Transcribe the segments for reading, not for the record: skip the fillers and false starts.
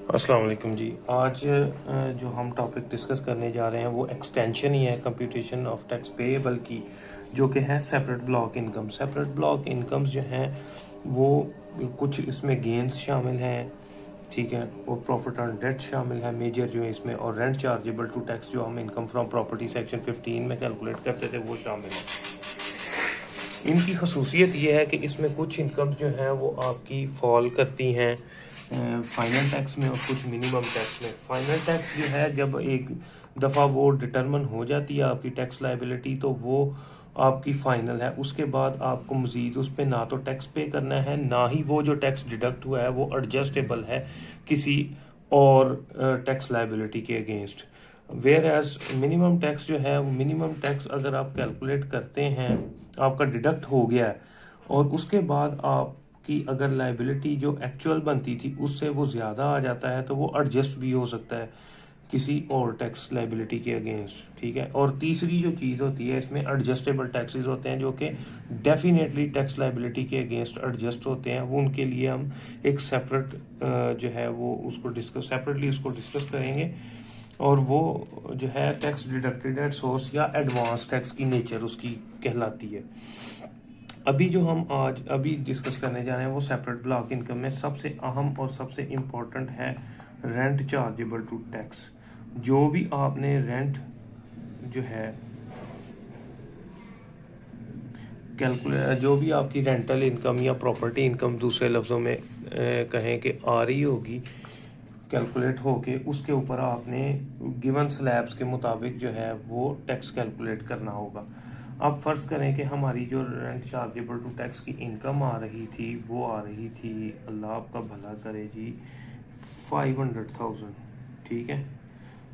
अस्सलाम वालेकुम जी। आज जो हम टॉपिक डिस्कस करने जा रहे हैं वो एक्सटेंशन ही है कंप्यूटेशन ऑफ टैक्स पेएबल की, जो कि है separate block income. Separate block incomes जो हैं वो कुछ इसमें गेंस शामिल हैं, ठीक है, और प्रॉफिट ऑन डेट शामिल है मेजर जो है इसमें, और रेंट चार्जेबल टू टैक्स जो हम इनकम फ्रॉम प्रॉपर्टी सेक्शन 15 में कैलकुलेट करते थे वो शामिल है। इनकी खसूसियत ये है कि इसमें कुछ इनकम जो हैं वो आपकी फॉल करती हैं फाइनल टैक्स में और कुछ मिनिमम टैक्स में। फाइनल टैक्स जो है जब एक दफ़ा वो डिटरमिन हो जाती है आपकी टैक्स लाइबिलिटी, तो वो आपकी फ़ाइनल है। उसके बाद आपको मज़ीद उस पर ना तो टैक्स पे करना है, ना ही वो जो टैक्स डिडक्ट हुआ है वो एडजस्टेबल है किसी और टैक्स लाइबिलिटी के against. Whereas minimum tax जो है, मिनिमम टैक्स अगर आप कैलकुलेट करते हैं, आपका डिडक्ट हो गया है और उसके बाद आपकी अगर लाइबिलिटी जो एक्चुअल बनती थी उससे वो ज़्यादा आ जाता है, तो वो एडजस्ट भी हो सकता है किसी और टैक्स लाइबिलिटी के अगेंस्ट, ठीक है। और तीसरी जो चीज़ होती है इसमें एडजस्टेबल टैक्सेस होते हैं जो कि डेफिनेटली टैक्स लाइबिलिटी के अगेंस्ट एडजस्ट होते हैं। वो उनके लिए हम एक सेपरेट जो है वो उसको डिस्कस करेंगे। और वो जो है टैक्स डिडक्टेड एट सोर्स या एडवांस टैक्स की नेचर उसकी कहलाती है। अभी जो हम आज अभी डिस्कस करने जा रहे हैं वो सेपरेट ब्लॉक इनकम में सबसे अहम और सबसे इम्पोर्टेंट है रेंट चार्जेबल टू टैक्स। जो भी आपने रेंट जो है कैलकुलेट, जो भी आपकी रेंटल इनकम या प्रॉपर्टी इनकम दूसरे लफ्ज़ों में कहें कि आ रही होगी कैलकुलेट होके, उसके ऊपर आपने गिवन स्लैब्स के मुताबिक जो है वो टैक्स कैलकुलेट करना होगा। अब फ़र्ज़ करें कि हमारी जो रेंट चार्जेबल टू टैक्स की इनकम आ रही थी वो आ रही थी, अल्लाह आपका भला करे जी, 500,000, ठीक है।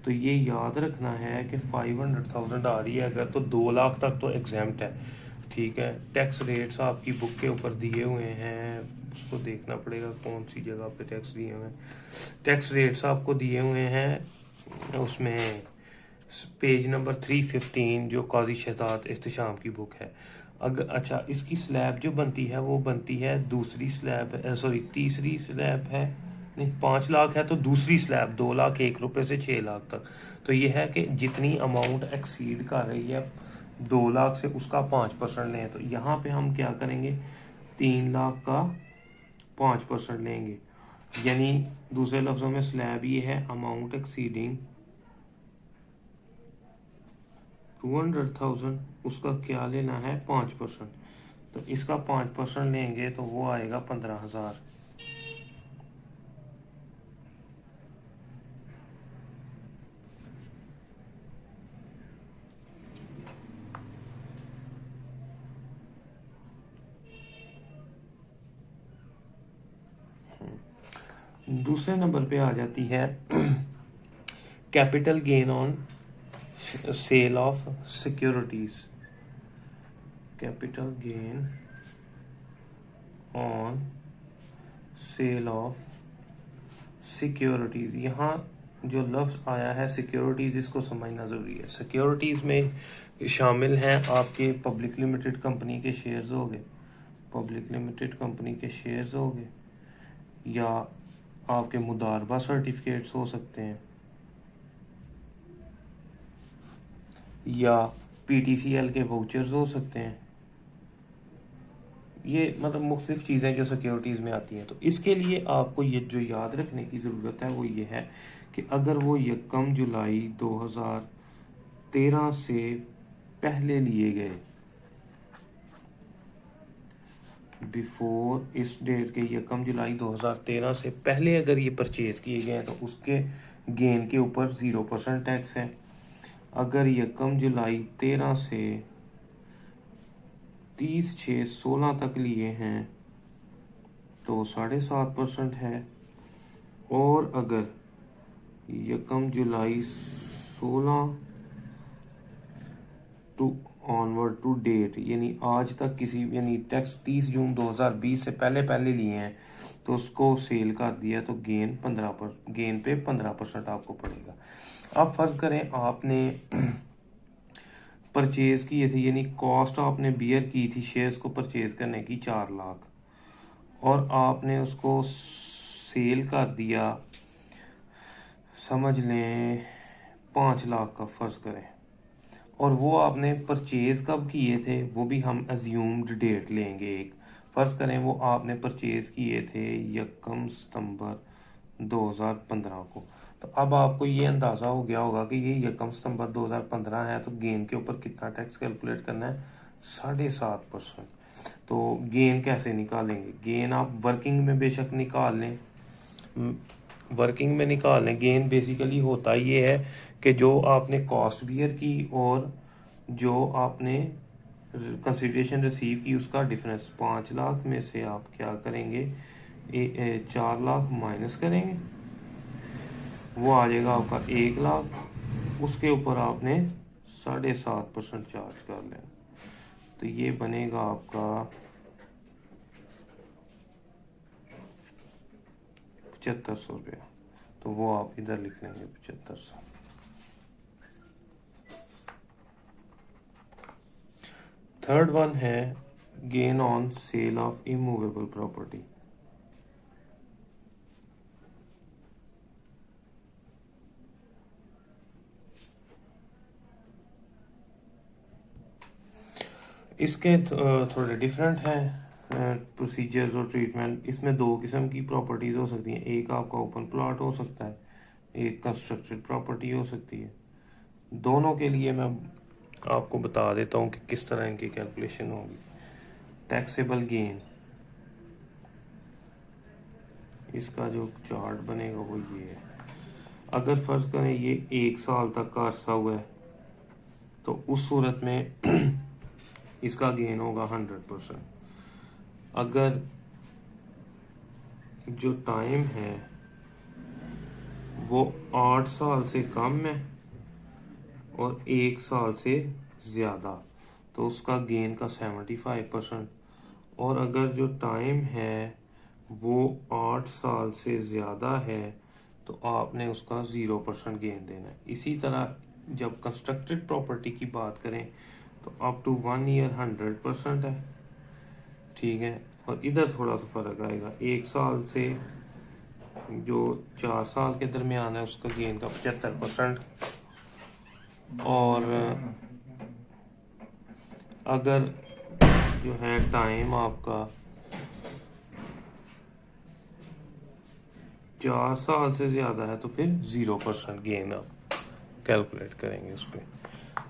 तो ये याद रखना है कि 500,000 आ रही है अगर, तो 2 लाख तक तो एग्जाम्प्ट है, ठीक है। टैक्स रेट्स आपकी बुक के ऊपर दिए हुए हैं, उसको देखना पड़ेगा कौन सी जगह पे टैक्स दिए हुए हैं। टैक्स रेट्स आपको दिए हुए हैं उसमें पेज नंबर 315 जो काजी शहजाद एहतशाम की बुक है। अगर अच्छा, इसकी स्लैब जो बनती है वो बनती है दूसरी स्लैब, सॉरी तीसरी स्लैब है, नहीं 5 लाख है तो दूसरी स्लैब 2 लाख 1 रुपए से 6 लाख तक। तो ये है कि जितनी अमाउंट एक्सीड कर रही है 2 लाख से उसका 5% लें। तो यहाँ पे हम क्या करेंगे, 3 लाख का 5% लेंगे, यानी दूसरे लफ्ज़ों में स्लैब ये है अमाउंट एक्सीडिंग 200,000, उसका क्या लेना है 5%। तो इसका 5% लेंगे तो वो आएगा 15,000। दूसरे नंबर पे आ जाती है capital gain on sale of securities. Capital gain on sale of securities. यहाँ जो लफ्ज़ आया है सिक्योरिटीज, इसको समझना ज़रूरी है। सिक्योरिटीज़ में शामिल हैं आपके पब्लिक लिमिटेड कंपनी के शेयर्स हो गए, पब्लिक लिमिटेड कंपनी के शेयर्स हो गए, या आपके मुदारबा सर्टिफिकेट्स हो सकते हैं, या पीटीसीएल के वाउचर्स हो सकते हैं। ये मतलब मुख्तलिफ चीज़ें जो सिक्योरिटीज़ में आती हैं। तो इसके लिए आपको ये जो याद रखने की ज़रूरत है वो ये है कि अगर वो 1 जुलाई 2013 से पहले लिए गए, बिफोर इस डेट के 1 जुलाई 2013 से पहले अगर ये परचेज किए गए हैं तो उसके गेन के ऊपर 0% टैक्स है। अगर 1 जुलाई 13 से 30/6/16 तक लिए हैं तो 7.5% है। और अगर 1 जुलाई 16 टू ऑनवर्ड टू डेट, यानी आज तक किसी, यानी टैक्स 30 जून 2020 से पहले पहले लिए हैं तो उसको सेल कर दिया तो गेन 15% आपको पड़ेगा। अब फर्ज करें आपने परचेज किए थे, यानी कॉस्ट आपने बियर की थी शेयर्स को परचेज करने की 4 लाख, और आपने उसको सेल कर दिया समझ लें 5 लाख का फ़र्ज़ करें, और वो आपने परचेज़ कब किए थे वो भी हम अज्यूम्ड डेट लेंगे। एक फ़र्ज़ करें वो आपने परचेज़ किए थे 1 सितंबर 2015 को, तो अब आपको ये अंदाज़ा हो गया होगा कि ये 1 सितंबर 2015 है, तो गेन के ऊपर कितना टैक्स कैलकुलेट करना है, 7.5%। तो गेन कैसे निकालेंगे? गेन आप वर्किंग में बेशक निकाल लें, वर्किंग में निकाल लें। गेन बेसिकली होता ये है कि जो आपने कॉस्ट बियर की और जो आपने कंसिडरेशन रिसीव की उसका डिफरेंस। 5 लाख में से आप क्या करेंगे, 4 लाख माइनस करेंगे, वो आ जाएगा आपका 1 लाख, उसके ऊपर आपने 7.5% चार्ज कर लेना, तो ये बनेगा आपका 7500 रुपया। तो वो आप इधर लिख लेंगे 7500। थर्ड वन है gain on sale of immovable property. इसके थोड़े डिफरेंट हैं प्रोसीजर्स और ट्रीटमेंट। इसमें 2 किस्म की प्रॉपर्टीज़ हो सकती हैं, एक आपका ओपन प्लॉट हो सकता है, एक कंस्ट्रक्टेड प्रॉपर्टी हो सकती है। दोनों के लिए मैं आपको बता देता हूँ कि किस तरह इनकी कैलकुलेशन होगी। टैक्सेबल गेन, इसका जो चार्ट बनेगा वो ये है। अगर फ़र्ज़ करें ये 1 साल तक का अरसा हुआ है, तो उस सूरत में इसका गेन होगा 100%। अगर जो टाइम है वो 8 साल से कम है और 1 साल से ज़्यादा, तो उसका गेन का 75%। और अगर जो टाइम है वो 8 साल से ज़्यादा है तो आपने उसका 0% गेन देना है। इसी तरह जब कंस्ट्रक्टेड प्रॉपर्टी की बात करें तो अप टू 1 ईयर 100% है, ठीक है। और इधर थोड़ा सा फ़र्क आएगा, 1 साल से जो 4 साल के दरमियान है उसका गेन का 75%। और अगर जो है टाइम आपका 4 साल से ज़्यादा है तो फिर 0% गेन आप कैलकुलेट करेंगे उस पर।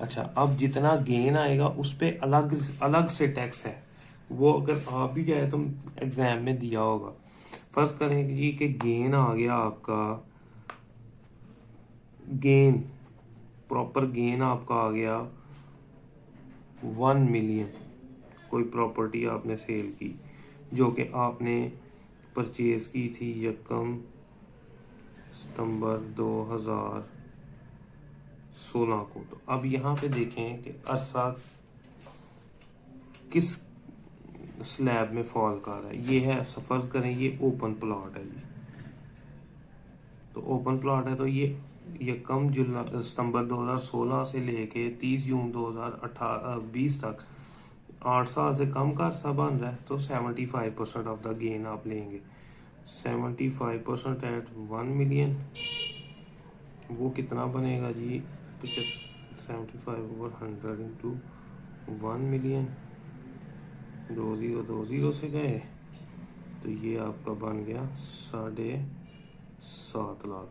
अच्छा, अब जितना गेन आएगा उस पर अलग अलग से टैक्स है, वो अगर आप भी जाए तो एग्ज़ाम में दिया होगा। फर्ज करें जी कि गेन आ गया आपका, गेन प्रॉपर गेन आपका आ गया 1 मिलियन। कोई प्रॉपर्टी आपने सेल की जो कि आपने परचेज की थी 1 सितंबर 2016 को। तो अब यहाँ पे देखें कि अरसा किस स्लैब में फॉल कर रहा है। ये है, फर्ज करें ये ओपन प्लॉट है जी, तो ओपन प्लॉट है तो ये कम सितंबर 2016 से लेके 30 जून 2020 तक 8 साल से कम का अरसा बन रहा है, तो 75% ऑफ द गेन आप लेंगे। 75% एट 1 मिलियन, वो कितना बनेगा जी, 75/100 इंटू 1 मिलियन, 2 से गए तो ये आपका बन गया 7.5 लाख।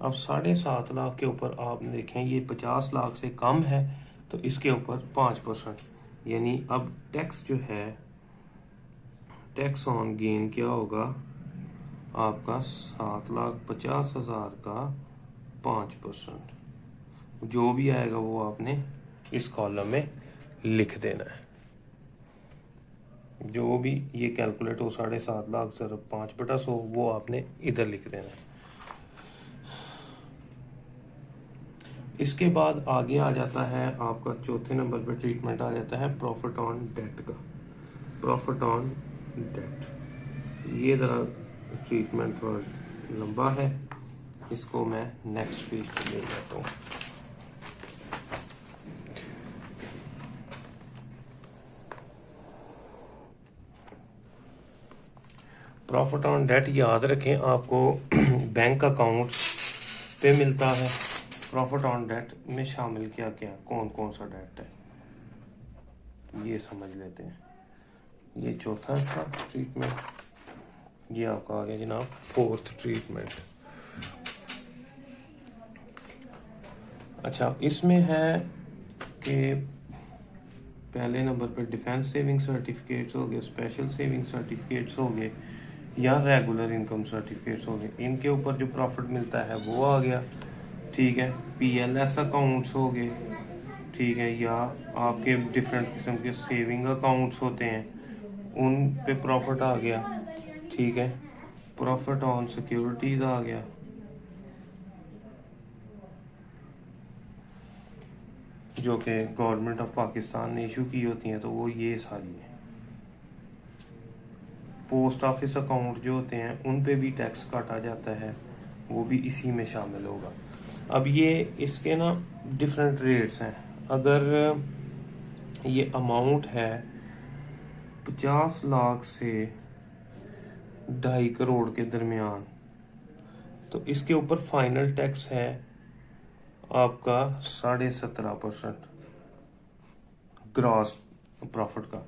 अब 7.5 लाख के ऊपर आप देखें ये 50 लाख से कम है तो इसके ऊपर 5%, यानी अब टैक्स जो है, टैक्स ऑन गेन क्या होगा आपका 7,50,000 का 5%। जो भी आएगा वो आपने इस कॉलम में लिख देना है। जो भी ये कैलकुलेट हो 7.5 लाख सिर्फ 5/100 वो आपने इधर लिख देना है। इसके बाद आगे आ जाता है आपका चौथे नंबर पर ट्रीटमेंट आ जाता है प्रॉफिट ऑन डेट का। प्रॉफिट ऑन डेट, ये ज़रा ट्रीटमेंट थोड़ा लंबा है, इसको मैं नेक्स्ट पेज पे ले जाता हूँ। प्रॉफिट ऑन डेट याद रखें आपको बैंक अकाउंट्स पे मिलता है। प्रॉफिट ऑन डेट में शामिल क्या क्या, कौन कौन सा डेट है, ये समझ लेते हैं। ये चौथा था ट्रीटमेंट, ये आपका आ गया जनाब फोर्थ ट्रीटमेंट। अच्छा, इसमें है कि पहले नंबर पर डिफेंस सेविंग सर्टिफिकेट्स हो गए, स्पेशल सेविंग सर्टिफिकेट्स हो गए, या रेगुलर इनकम सर्टिफिकेट्स हो गए। इनके ऊपर जो प्रॉफिट मिलता है वो आ गया, ठीक है। पीएलएस अकाउंट्स हो गए, ठीक है, या आपके डिफरेंट किस्म के सेविंग अकाउंट्स होते हैं, उन पे प्रॉफिट आ गया, ठीक है। प्रॉफिट ऑन सिक्योरिटीज आ गया, जो कि गवर्नमेंट ऑफ पाकिस्तान ने इशू की होती हैं, तो वो ये सारी है। पोस्ट ऑफिस अकाउंट जो होते हैं उन पे भी टैक्स काटा जाता है, वो भी इसी में शामिल होगा। अब ये इसके ना डिफरेंट रेट्स हैं। अगर ये अमाउंट है 50 लाख से 2.5 करोड़ के दरमियान, तो इसके ऊपर फाइनल टैक्स है आपका 17.5% ग्रॉस प्रॉफिट का।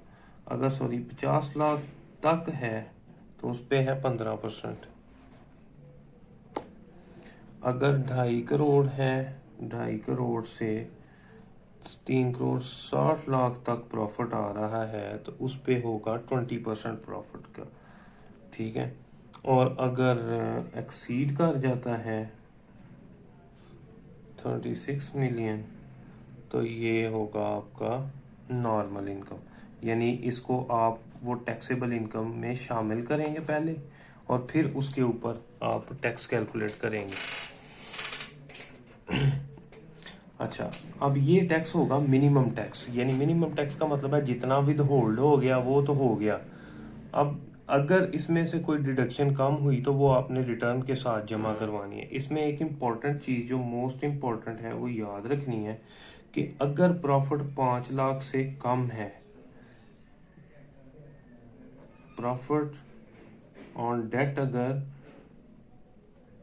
अगर 50 लाख तक है तो उस पे है 15%। अगर 2.5 करोड़ है, 2.5 करोड़ से 3 करोड़ 60 लाख तक प्रॉफिट आ रहा है, तो उस पे होगा 20% प्रॉफिट का, ठीक है। और अगर एक्सीड कर जाता है 36 मिलियन, तो ये होगा आपका नॉर्मल इनकम, यानी इसको आप वो टैक्सेबल इनकम में शामिल करेंगे पहले, और फिर उसके ऊपर आप टैक्स कैलकुलेट करेंगे। अच्छा, अब ये टैक्स होगा मिनिमम टैक्स, यानी मिनिमम टैक्स का मतलब है जितना विद होल्ड हो गया वो तो हो गया। अब अगर इसमें से कोई डिडक्शन कम हुई तो वो आपने रिटर्न के साथ जमा करवानी है। इसमें एक इम्पॉर्टेंट चीज़ जो मोस्ट इम्पॉर्टेंट है वो याद रखनी है कि अगर प्रॉफिट 5 लाख से कम है, प्रॉफिट ऑन डेट अगर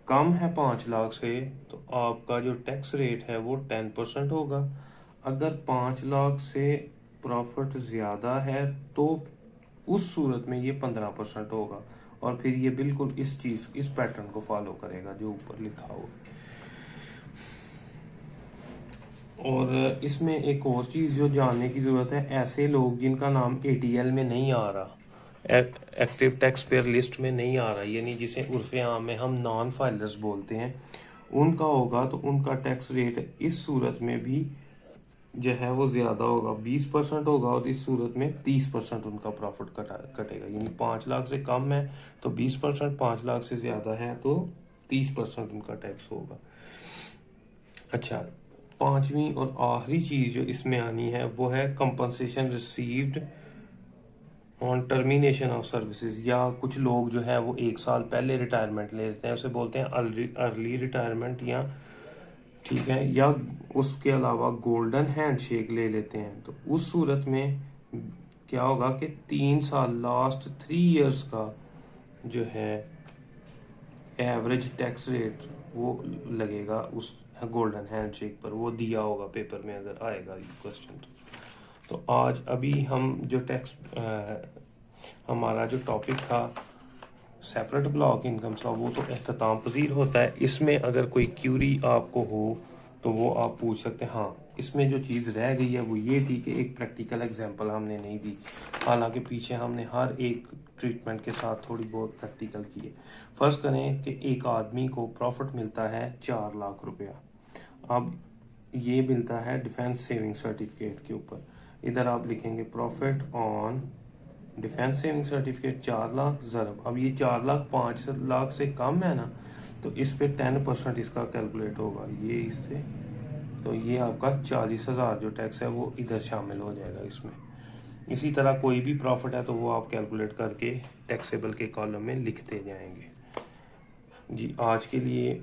कम है 5 लाख से, तो आपका जो टैक्स रेट है वो 10% होगा। अगर 5 लाख से प्रॉफिट ज़्यादा है तो उस सूरत में ये 15% होगा, और फिर ये बिल्कुल इस पैटर्न को फॉलो करेगा जो ऊपर लिखा हुआ। और इसमें एक और चीज़ जो जानने की ज़रूरत है, ऐसे लोग जिनका नाम ATL में नहीं आ रहा, एक्टिव टैक्स पेयर लिस्ट में नहीं आ रहा, यानी जिसे उर्फ आम में हम नॉन फाइलर्स बोलते हैं, उनका होगा तो उनका टैक्स रेट इस सूरत में भी जो है वो ज़्यादा होगा, 20% होगा, और इस सूरत में 30% उनका प्रॉफिट कटेगा। यानी 5 लाख से कम है तो 20%, 5 लाख से ज़्यादा है तो 30% उनका टैक्स होगा। अच्छा, पांचवी और आखिरी चीज़ जो इसमें आनी है वो है compensation received on termination of services. या कुछ लोग जो है वो 1 साल पहले रिटायरमेंट ले लेते हैं, उसे बोलते हैं अर्ली रिटायरमेंट, या ठीक है, या उसके अलावा गोल्डन हैंडशेक ले लेते हैं। तो उस सूरत में क्या होगा कि 3 साल लास्ट 3 इयर्स का जो है एवरेज टैक्स रेट वो लगेगा उस गोल्डन हैंडशेक पर, वो दिया होगा पेपर में अगर आएगा ये क्वेश्चन। तो आज अभी हम जो टैक्स हमारा जो टॉपिक था सेपरेट ब्लॉक इनकम का, वो तो अख्ताम पजीर होता है। इसमें अगर कोई क्यूरी आपको हो तो वो आप पूछ सकते हैं। हाँ, इसमें जो चीज़ रह गई है वो ये थी कि एक प्रैक्टिकल एग्जांपल हमने नहीं दी, हालांकि पीछे हमने हर एक ट्रीटमेंट के साथ थोड़ी बहुत प्रैक्टिकल की है। फ़र्ज़ करें कि एक आदमी को प्रॉफिट मिलता है 4 लाख रुपया। अब ये मिलता है डिफेंस सेविंग सर्टिफिकेट के ऊपर। इधर आप लिखेंगे profit on defence saving certificate 4 lakh ज़रब। अब ये 4 लाख 5 लाख से कम है ना, तो इस पे 10% इसका कैलकुलेट होगा, ये इससे, तो ये आपका 40,000 जो टैक्स है वो इधर शामिल हो जाएगा इसमें। इसी तरह कोई भी प्रॉफिट है तो वो आप कैलकुलेट करके टैक्सेबल के कॉलम में लिखते जाएंगे। जी, आज के लिए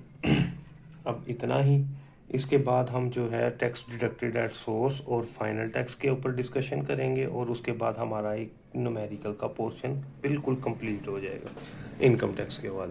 अब इतना ही। इसके बाद हम जो है टैक्स डिडक्टेड एट सोर्स और फाइनल टैक्स के ऊपर डिस्कशन करेंगे, और उसके बाद हमारा एक न्यूमेरिकल का पोर्शन बिल्कुल कंप्लीट हो जाएगा इनकम टैक्स के हवाले।